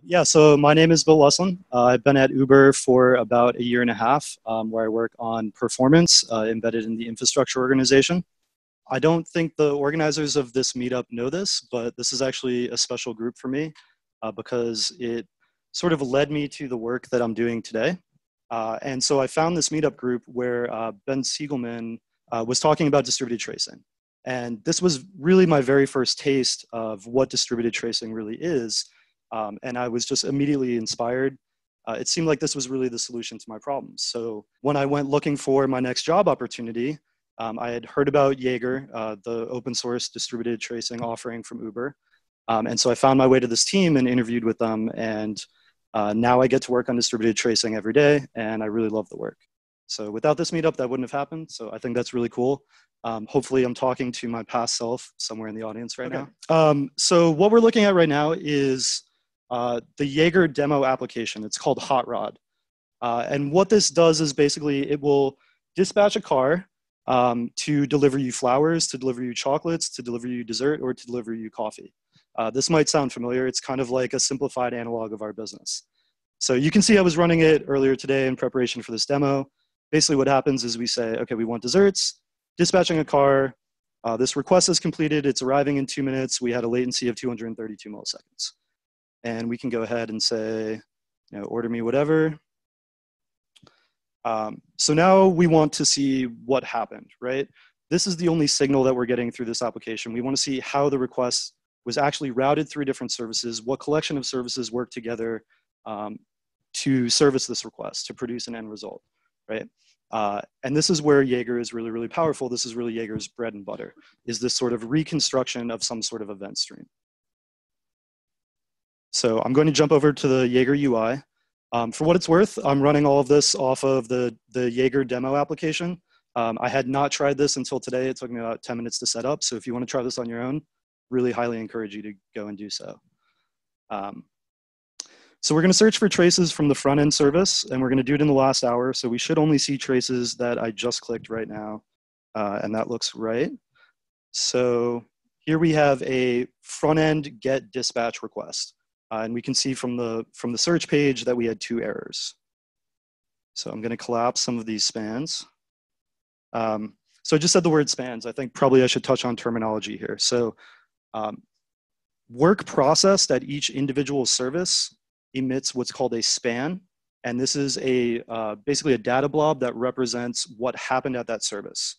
Yeah, so my name is Bill Westlin. I've been at Uber for about a year and a half, where I work on performance embedded in the infrastructure organization. I don't think the organizers of this meetup know this, but this is actually a special group for me because it sort of led me to the work that I'm doing today. And so I found this meetup group where Ben Siegelman was talking about distributed tracing. And this was really my very first taste of what distributed tracing really is. And I was just immediately inspired. It seemed like this was really the solution to my problems. So when I went looking for my next job opportunity, I had heard about Jaeger, the open source distributed tracing offering from Uber. And so I found my way to this team and interviewed with them. And now I get to work on distributed tracing every day, and I really love the work. So without this meetup, that wouldn't have happened. So I think that's really cool. Hopefully I'm talking to my past self somewhere in the audience right now. So what we're looking at right now is the Jaeger demo application. It's called Hot Rod. And what this does is basically it will dispatch a car to deliver you flowers, to deliver you chocolates, to deliver you dessert, or to deliver you coffee. This might sound familiar. It's kind of like a simplified analog of our business. So you can see I was running it earlier today in preparation for this demo. Basically what happens is we say, okay, we want desserts, dispatching a car. This request is completed. It's arriving in 2 minutes. We had a latency of 232 milliseconds. And we can go ahead and say, order me whatever. So now we want to see what happened, right? This is the only signal that we're getting through this application. We want to see how the request was actually routed through different services, what collection of services work together to service this request, to produce an end result, right? And this is where Jaeger is really, really powerful. This is really Jaeger's bread and butter, is this sort of reconstruction of some sort of event stream. So I'm going to jump over to the Jaeger UI. For what it's worth, I'm running all of this off of the Jaeger demo application. I had not tried this until today. It took me about 10 minutes to set up. So if you want to try this on your own, really highly encourage you to go and do so. So we're going to search for traces from the front end service, and we're going to do it in the last hour. So we should only see traces that I just clicked right now, and that looks right. So here we have a front end get dispatch request. And we can see from the search page that we had 2 errors. So I'm going to collapse some of these spans. So I just said the word spans. I think probably I should touch on terminology here. So work processed at each individual service emits what's called a span. And this is basically a data blob that represents what happened at that service.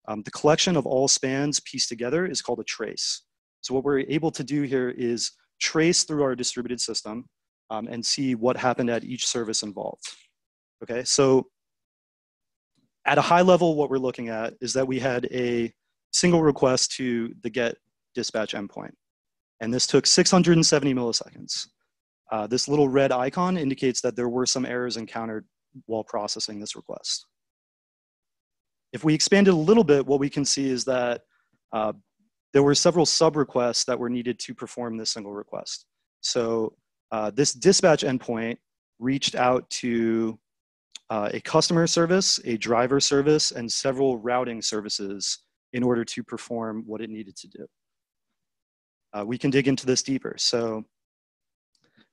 The collection of all spans pieced together is called a trace. So what we're able to do here is trace through our distributed system and see what happened at each service involved. Okay, so at a high level, what we're looking at is that we had a single request to the get dispatch endpoint. And this took 670 milliseconds. This little red icon indicates that there were some errors encountered while processing this request. If we expand it a little bit, what we can see is that there were several sub-requests that were needed to perform this single request. So this dispatch endpoint reached out to a customer service, a driver service, and several routing services in order to perform what it needed to do. We can dig into this deeper. So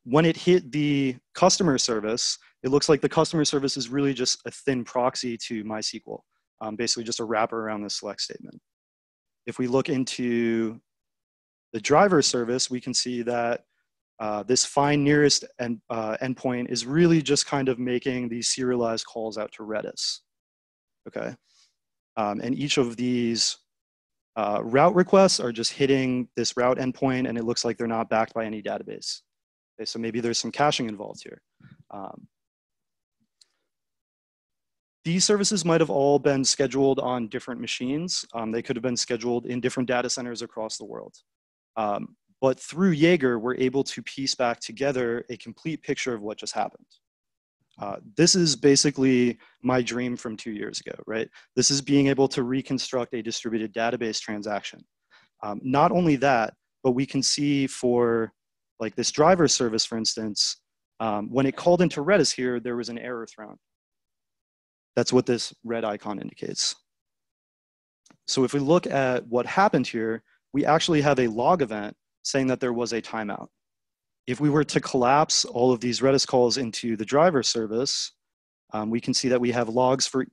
when it hit the customer service, it looks like the customer service is really just a thin proxy to MySQL, basically just a wrapper around this select statement. If we look into the driver service, we can see that this find nearest endpoint is really just kind of making these serialized calls out to Redis. Okay, and each of these route requests are just hitting this route endpoint, and it looks like they're not backed by any database. Okay, so maybe there's some caching involved here. These services might have all been scheduled on different machines. They could have been scheduled in different data centers across the world. But through Jaeger, we're able to piece back together a complete picture of what just happened. This is basically my dream from 2 years ago, right? This is being able to reconstruct a distributed database transaction. Not only that, but we can see for like this driver service, for instance, when it called into Redis here, there was an error thrown. That's what this red icon indicates. So if we look at what happened here, we actually have a log event saying that there was a timeout. If we were to collapse all of these Redis calls into the driver service, we can see that we have logs for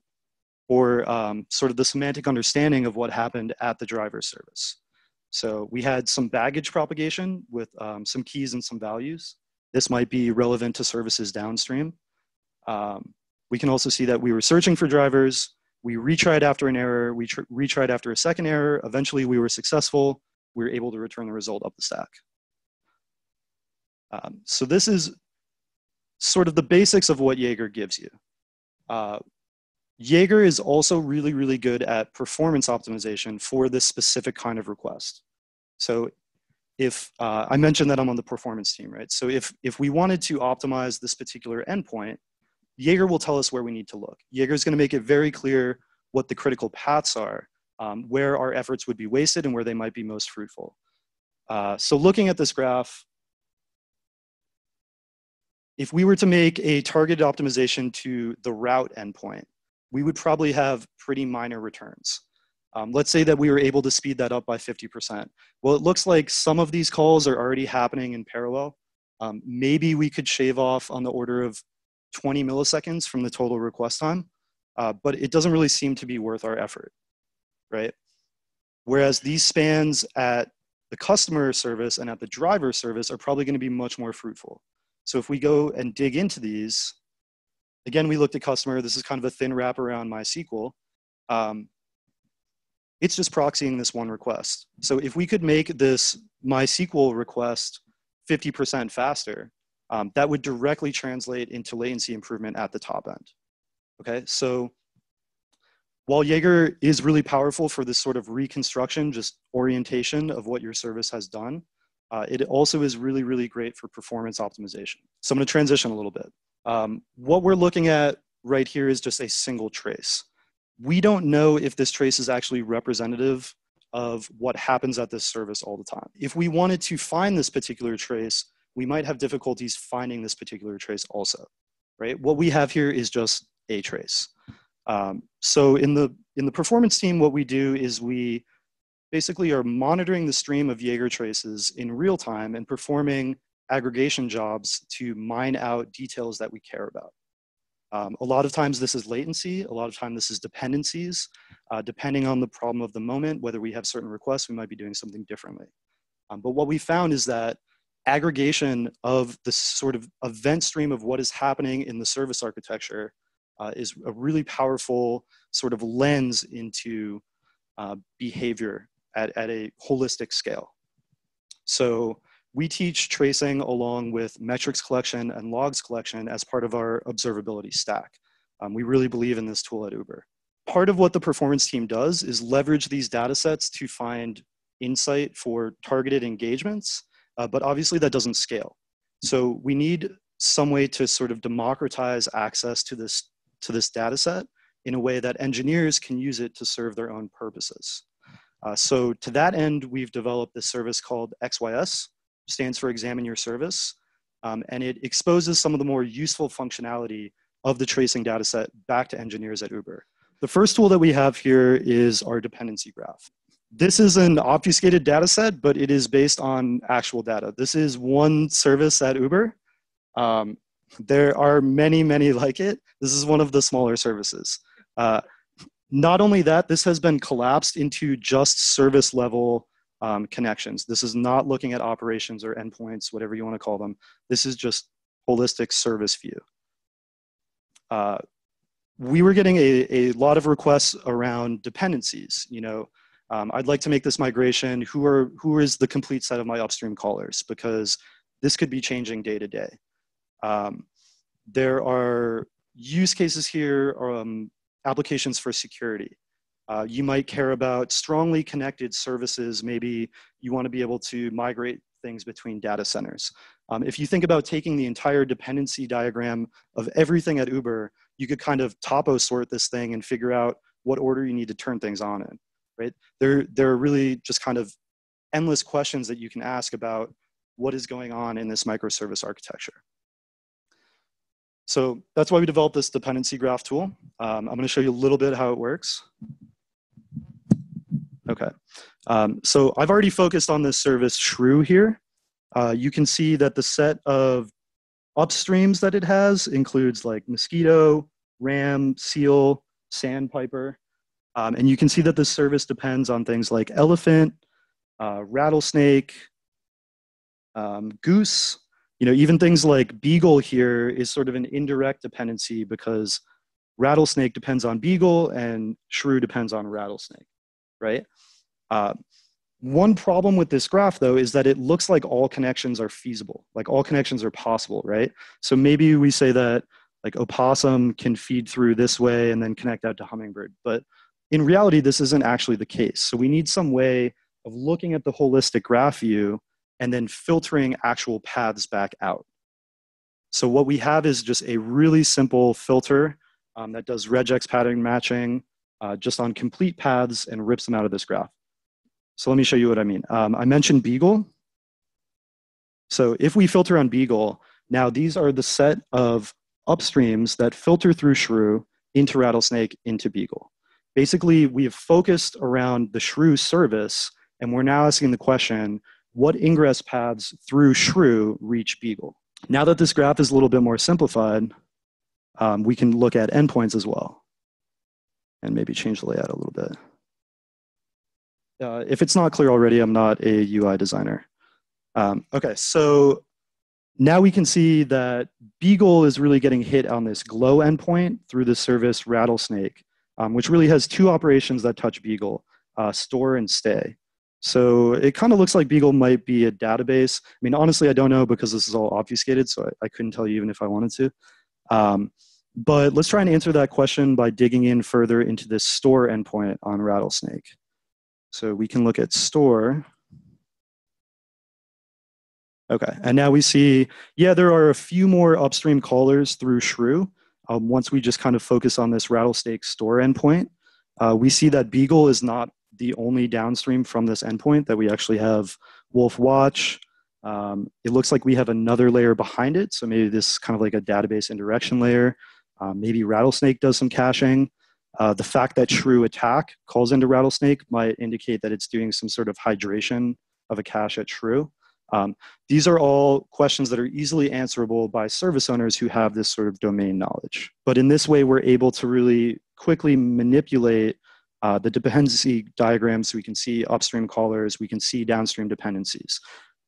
sort of the semantic understanding of what happened at the driver service. So we had some baggage propagation with some keys and some values. This might be relevant to services downstream. We can also see that we were searching for drivers. We retried after an error. We retried after a second error. Eventually, we were successful. We were able to return the result up the stack. So this is sort of the basics of what Jaeger gives you. Jaeger is also really, really good at performance optimization for this specific kind of request. So if I mentioned that I'm on the performance team, right? So if we wanted to optimize this particular endpoint, Jaeger will tell us where we need to look. Jaeger is going to make it very clear what the critical paths are, where our efforts would be wasted and where they might be most fruitful. So looking at this graph, if we were to make a targeted optimization to the route endpoint, we would probably have pretty minor returns. Let's say that we were able to speed that up by 50%. Well, it looks like some of these calls are already happening in parallel. Maybe we could shave off on the order of 20 milliseconds from the total request time, but it doesn't really seem to be worth our effort, right? Whereas these spans at the customer service and at the driver service are probably going to be much more fruitful. So if we go and dig into these, again, we looked at customer. This is kind of a thin wrap around MySQL. It's just proxying this one request. So if we could make this MySQL request 50% faster, that would directly translate into latency improvement at the top end. Okay, so while Jaeger is really powerful for this sort of reconstruction, just orientation of what your service has done, it also is really, really great for performance optimization. So I'm going to transition a little bit. What we're looking at right here is just a single trace. We don't know if this trace is actually representative of what happens at this service all the time. If we wanted to find this particular trace, we might have difficulties finding this particular trace also, right? What we have here is just a trace. So in the performance team, what we do is we basically are monitoring the stream of Jaeger traces in real time and performing aggregation jobs to mine out details that we care about. A lot of times this is latency, a lot of times this is dependencies. Depending on the problem of the moment, whether we have certain requests, we might be doing something differently. But what we found is that aggregation of the sort of event stream of what is happening in the service architecture is a really powerful sort of lens into behavior at a holistic scale. So we teach tracing along with metrics collection and logs collection as part of our observability stack. We really believe in this tool at Uber. Part of what the performance team does is leverage these data sets to find insight for targeted engagements, but obviously that doesn't scale. So we need some way to sort of democratize access to this data set in a way that engineers can use it to serve their own purposes. So to that end, we've developed this service called XYS, stands for Examine Your Service, and it exposes some of the more useful functionality of the tracing data set back to engineers at Uber. The first tool that we have here is our dependency graph. This is an obfuscated data set, but it is based on actual data. This is one service at Uber. There are many, many like it. This is one of the smaller services. Not only that, this has been collapsed into just service level connections. This is not looking at operations or endpoints, whatever you want to call them. This is just holistic service view. We were getting a lot of requests around dependencies. You know, I'd like to make this migration. Who is the complete set of my upstream callers? Because this could be changing day to day. There are use cases here, applications for security. You might care about strongly connected services. Maybe you want to be able to migrate things between data centers. If you think about taking the entire dependency diagram of everything at Uber, you could kind of topo sort this thing and figure out what order you need to turn things on in, right? There are really just kind of endless questions that you can ask about what is going on in this microservice architecture. So that's why we developed this dependency graph tool. I'm going to show you a little bit how it works. Okay, so I've already focused on this service Shrew here. You can see that the set of upstreams that it has includes like mosquito, ram, seal, sandpiper. And you can see that this service depends on things like elephant, rattlesnake, goose. Even things like beagle here is sort of an indirect dependency because rattlesnake depends on beagle and shrew depends on rattlesnake, right? One problem with this graph, though, is that it looks like all connections are feasible, like all connections are possible, right? So maybe we say that like opossum can feed through this way and then connect out to hummingbird, but in reality, this isn't actually the case. So we need some way of looking at the holistic graph view and then filtering actual paths back out. So what we have is just a really simple filter that does regex pattern matching just on complete paths and rips them out of this graph. So let me show you what I mean. I mentioned beagle. So if we filter on beagle, now these are the set of upstreams that filter through shrew into rattlesnake into beagle. Basically, we have focused around the shrew service, and we're now asking the question, what ingress paths through shrew reach beagle? Now that this graph is a little bit more simplified, we can look at endpoints as well, and maybe change the layout a little bit. If it's not clear already, I'm not a UI designer. Okay, so now we can see that beagle is really getting hit on this glow endpoint through the service rattlesnake, which really has two operations that touch beagle, store and stay. So it kind of looks like beagle might be a database. I mean, honestly, I don't know because this is all obfuscated, so I couldn't tell you even if I wanted to. But let's try and answer that question by digging in further into this store endpoint on rattlesnake. So we can look at store. Okay, and now we see, yeah, there are a few more upstream callers through shrew. Once we just kind of focus on this rattlesnake store endpoint, we see that beagle is not the only downstream from this endpoint, that we actually have wolf watch. It looks like we have another layer behind it. So maybe this is kind of like a database indirection layer. Maybe rattlesnake does some caching. The fact that shrew attack calls into rattlesnake might indicate that it's doing some sort of hydration of a cache at shrew. These are all questions that are easily answerable by service owners who have this sort of domain knowledge. But in this way, we're able to really quickly manipulate the dependency diagrams so we can see upstream callers, we can see downstream dependencies.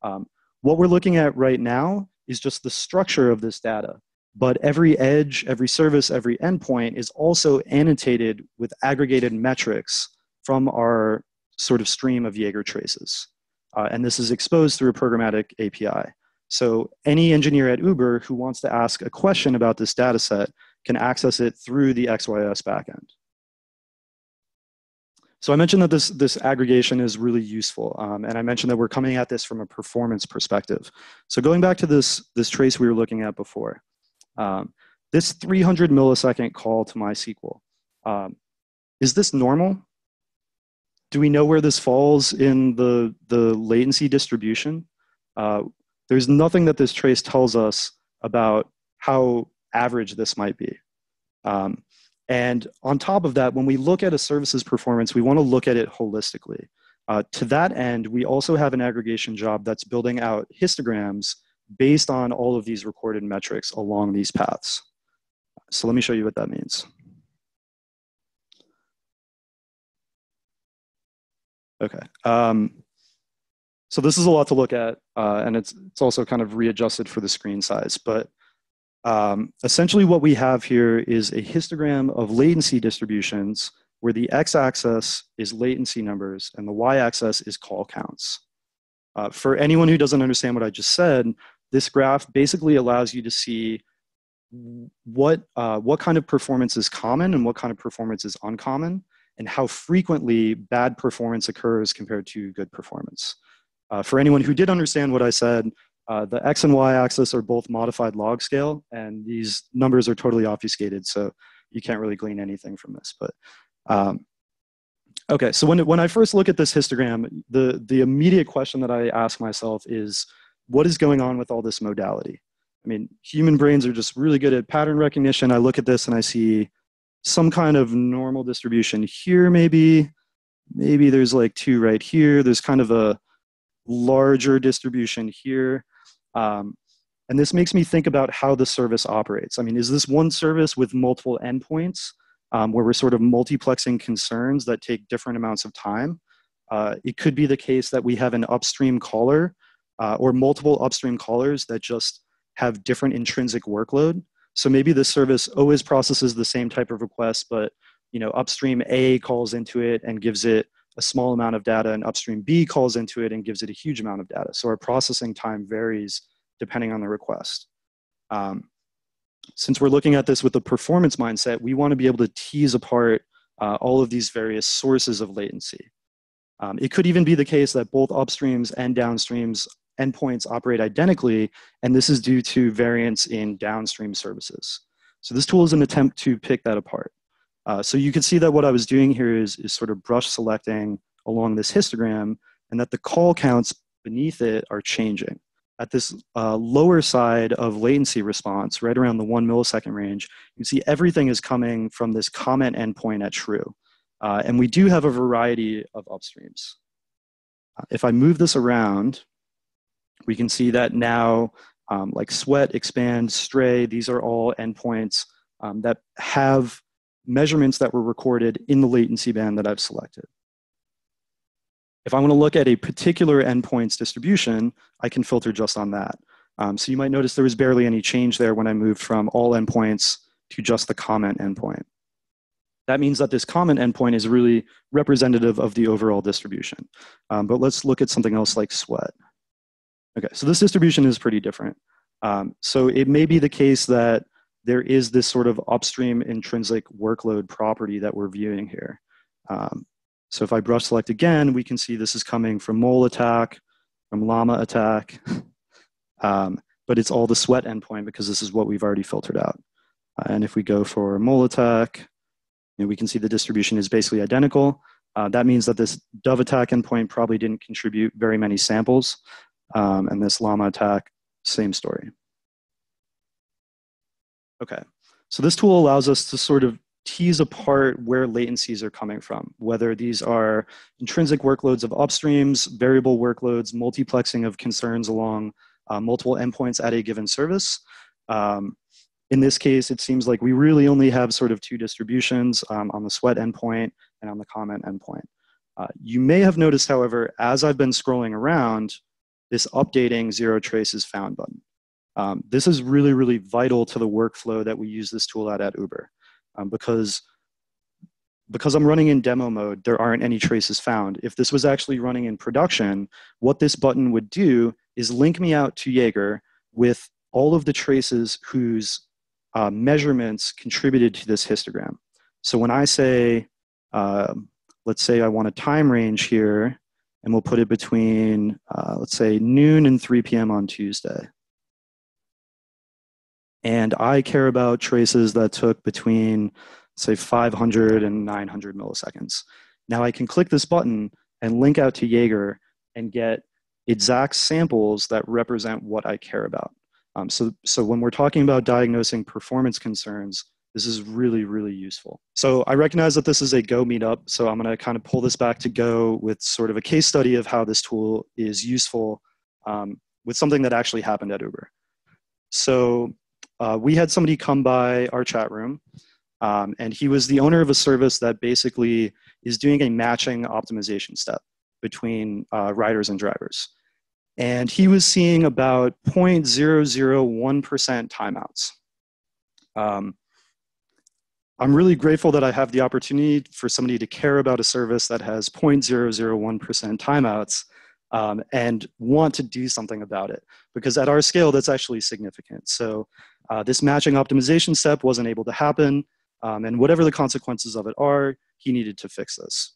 What we're looking at right now is just the structure of this data. But every edge, every service, every endpoint is also annotated with aggregated metrics from our sort of stream of Jaeger traces. And this is exposed through a programmatic API. So any engineer at Uber who wants to ask a question about this data set can access it through the XYS backend. So I mentioned that this aggregation is really useful. And I mentioned that we're coming at this from a performance perspective. So going back to this trace we were looking at before, this 300 millisecond call to MySQL, is this normal? Do we know where this falls in the latency distribution? There's nothing that this trace tells us about how average this might be. And on top of that, when we look at a service's performance, we want to look at it holistically. To that end, we also have an aggregation job that's building out histograms based on all of these recorded metrics along these paths. So let me show you what that means. Okay. So this is a lot to look at, and it's also kind of readjusted for the screen size. But essentially what we have here is a histogram of latency distributions where the x-axis is latency numbers and the y-axis is call counts. For anyone who doesn't understand what I just said, this graph basically allows you to see what kind of performance is common and what kind of performance is uncommon, and how frequently bad performance occurs compared to good performance. For anyone who did understand what I said, the x and y axis are both modified log scale, and these numbers are totally obfuscated, so you can't really glean anything from this. But okay, so when I first look at this histogram, the immediate question that I ask myself is, what is going on with all this modality? I mean, human brains are just really good at pattern recognition. I look at this and I see some kind of normal distribution here, maybe there's like 2 right here. There's kind of a larger distribution here. And this makes me think about how the service operates. I mean, is this one service with multiple endpoints where we're sort of multiplexing concerns that take different amounts of time? It could be the case that we have an upstream caller or multiple upstream callers that just have different intrinsic workload. So maybe the service always processes the same type of request, but upstream A calls into it and gives it a small amount of data, and upstream B calls into it and gives it a huge amount of data. So our processing time varies depending on the request. Since we're looking at this with a performance mindset, we want to be able to tease apart all of these various sources of latency. It could even be the case that both upstreams and downstreams endpoints operate identically, and this is due to variance in downstream services. So this tool is an attempt to pick that apart. So you can see that what I was doing here is sort of brush selecting along this histogram, and that the call counts beneath it are changing. At this lower side of latency response, right around the 1 millisecond range, you can see everything is coming from this comment endpoint at true. And we do have a variety of upstreams. If I move this around, we can see that now like sweat, expand, stray, these are all endpoints that have measurements that were recorded in the latency band that I've selected. If I want to look at a particular endpoint's distribution, I can filter just on that. So you might notice there was barely any change there when I moved from all endpoints to just the comment endpoint. That means that this comment endpoint is really representative of the overall distribution. But let's look at something else like sweat. Okay, so this distribution is pretty different. So it may be the case that there is this sort of upstream intrinsic workload property that we're viewing here. So if I brush select again, we can see this is coming from mole attack, from llama attack, but it's all the sweat endpoint because this is what we've already filtered out. And if we go for mole attack, we can see the distribution is basically identical. That means that this dove attack endpoint probably didn't contribute very many samples. And this llama attack, same story. Okay, so this tool allows us to sort of tease apart where latencies are coming from, whether these are intrinsic workloads of upstreams, variable workloads, multiplexing of concerns along multiple endpoints at a given service. In this case, it seems like we really only have sort of two distributions on the sweat endpoint and on the comment endpoint. You may have noticed, however, as I've been scrolling around, this updating zero traces found button. This is really, really vital to the workflow that we use this tool at Uber. Because I'm running in demo mode, there aren't any traces found. If this was actually running in production, what this button would do is link me out to Jaeger with all of the traces whose measurements contributed to this histogram. So when I say, let's say I want a time range here, and we'll put it between, let's say, noon and 3 p.m. on Tuesday. And I care about traces that took between, say, 500 and 900 milliseconds. Now I can click this button and link out to Jaeger and get exact samples that represent what I care about. So when we're talking about diagnosing performance concerns, this is really, really useful. So I recognize that this is a Go meetup, so I'm gonna kind of pull this back to Go with sort of a case study of how this tool is useful with something that actually happened at Uber. So we had somebody come by our chat room, and he was the owner of a service that basically is doing a matching optimization step between riders and drivers. And he was seeing about 0.001% timeouts. I'm really grateful that I have the opportunity for somebody to care about a service that has 0.001% timeouts and want to do something about it. Because at our scale, that's actually significant. So this matching optimization step wasn't able to happen. And whatever the consequences of it are, he needed to fix this.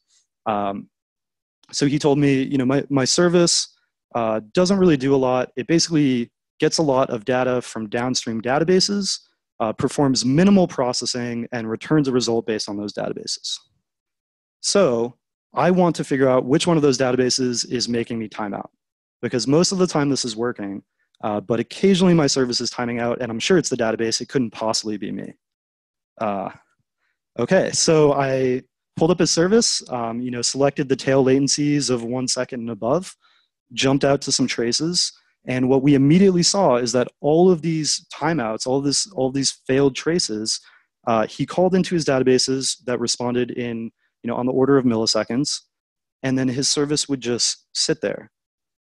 So he told me, my service doesn't really do a lot. It basically gets a lot of data from downstream databases, performs minimal processing, and returns a result based on those databases. So I want to figure out which one of those databases is making me time out. Because most of the time this is working, but occasionally my service is timing out, and I'm sure it's the database. It couldn't possibly be me. Okay, so I pulled up his service, selected the tail latencies of 1 second and above, jumped out to some traces. And what we immediately saw is that all of these timeouts, all of these failed traces, he called into his databases that responded in, on the order of milliseconds. And then his service would just sit there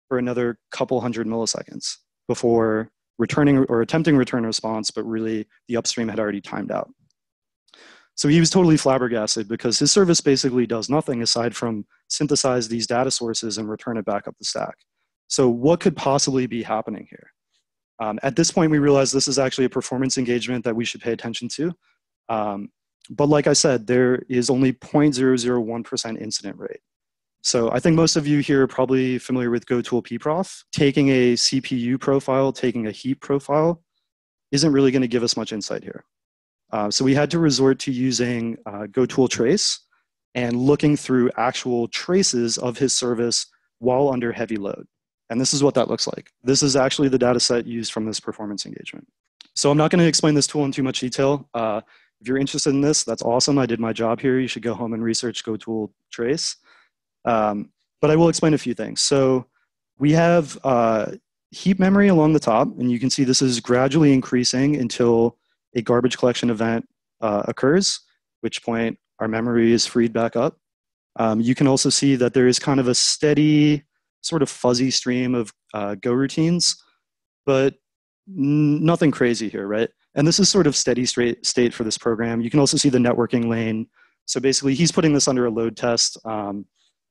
for another couple hundred milliseconds before returning or attempting return a response, but really the upstream had already timed out. So he was totally flabbergasted because his service basically does nothing aside from synthesize these data sources and return it back up the stack. So what could possibly be happening here? At this point, we realized this is actually a performance engagement that we should pay attention to. But like I said, there is only 0.001% incident rate. So I think most of you here are probably familiar with GoTool pprof. Taking a CPU profile, taking a heap profile isn't really going to give us much insight here. So we had to resort to using GoTool trace and looking through actual traces of his service while under heavy load. And this is what that looks like. This is actually the data set used from this performance engagement. So I'm not going to explain this tool in too much detail. If you're interested in this, that's awesome. I did my job here. You should go home and research GoTool trace. But I will explain a few things. So we have heap memory along the top, and you can see this is gradually increasing until a garbage collection event occurs, which point our memory is freed back up. You can also see that there is kind of a steady, sort of fuzzy stream of Go routines, but nothing crazy here, right? And this is sort of steady state for this program. You can also see the networking lane. So basically, he's putting this under a load test.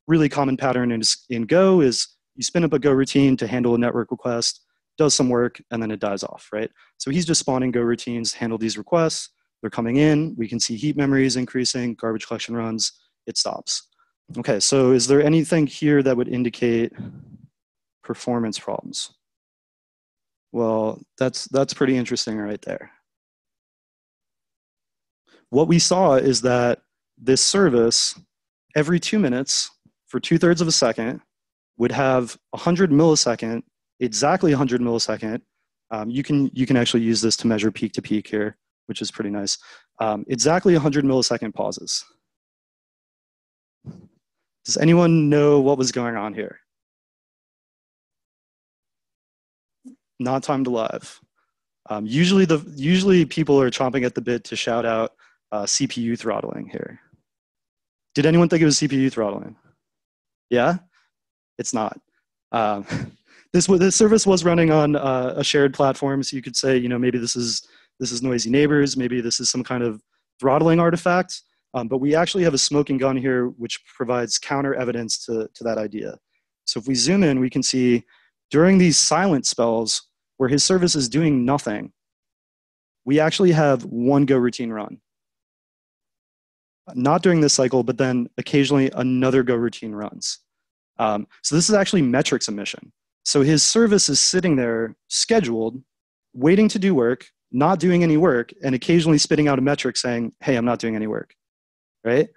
Really common pattern in Go is you spin up a Go routine to handle a network request, does some work, and then it dies off, right? So he's just spawning Go routines to handle these requests. They're coming in. We can see heap memory is increasing, garbage collection runs, it stops. Okay, so is there anything here that would indicate performance problems? Well, that's pretty interesting right there. What we saw is that this service, every 2 minutes, for 2/3 of a second, would have 100 millisecond, exactly 100 millisecond. You can actually use this to measure peak to peak here, which is pretty nice. Exactly 100 millisecond pauses. Does anyone know what was going on here? Not timed alive. Usually people are chomping at the bit to shout out CPU throttling here. Did anyone think it was CPU throttling? Yeah, it's not. This service was running on a shared platform, so you could say, maybe this is noisy neighbors, maybe this is some kind of throttling artifact. But we actually have a smoking gun here, which provides counter evidence to that idea. So if we zoom in, we can see during these silent spells where his service is doing nothing, we actually have one Go routine run. Not during this cycle, but then occasionally another Go routine runs. So this is actually metrics emission. So his service is sitting there scheduled, waiting to do work, not doing any work, and occasionally spitting out a metric saying, hey, I'm not doing any work, right?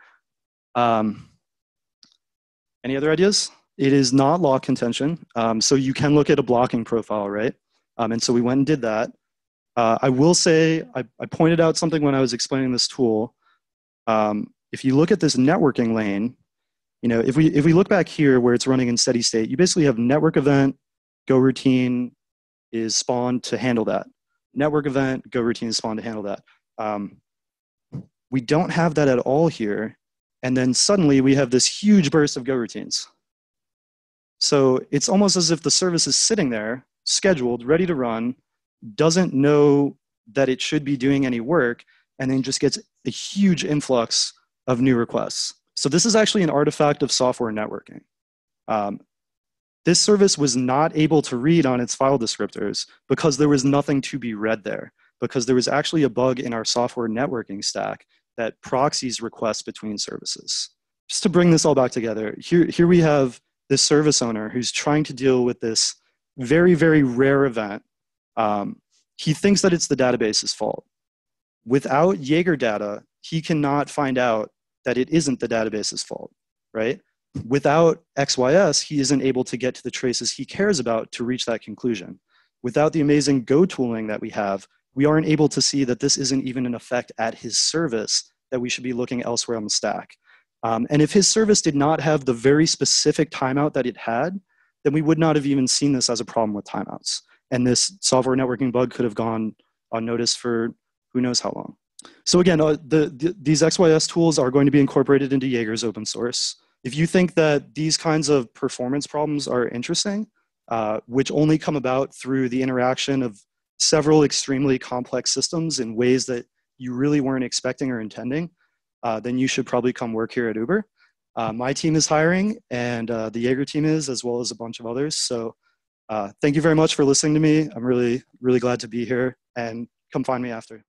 Any other ideas? It is not lock contention. So you can look at a blocking profile, right? And so we went and did that. I will say, I pointed out something when I was explaining this tool. If you look at this networking lane, if we look back here where it's running in steady state, you basically have network event, Go routine is spawned to handle that. Network event, Go routine is spawned to handle that. We don't have that at all here. And then suddenly we have this huge burst of Go routines. So it's almost as if the service is sitting there, scheduled, ready to run, doesn't know that it should be doing any work, and then just gets a huge influx of new requests. So this is actually an artifact of software networking. This service was not able to read on its file descriptors because there was nothing to be read there, because there was actually a bug in our software networking stack that proxies requests between services. Just to bring this all back together, here we have this service owner who's trying to deal with this very, very rare event. He thinks that it's the database's fault. Without Jaeger data, he cannot find out that it isn't the database's fault, right? Without XYS, he isn't able to get to the traces he cares about to reach that conclusion. Without the amazing Go tooling that we have, we aren't able to see that this isn't even an effect at his service, that we should be looking elsewhere on the stack. And if his service did not have the very specific timeout that it had, then we would not have even seen this as a problem with timeouts. And this software networking bug could have gone unnoticed for who knows how long. So again, these XYS tools are going to be incorporated into Jaeger's open source. If you think that these kinds of performance problems are interesting, which only come about through the interaction of several extremely complex systems in ways that you really weren't expecting or intending, then you should probably come work here at Uber. My team is hiring, and the Jaeger team is, as well as a bunch of others. So thank you very much for listening to me. I'm really, really glad to be here, and come find me after.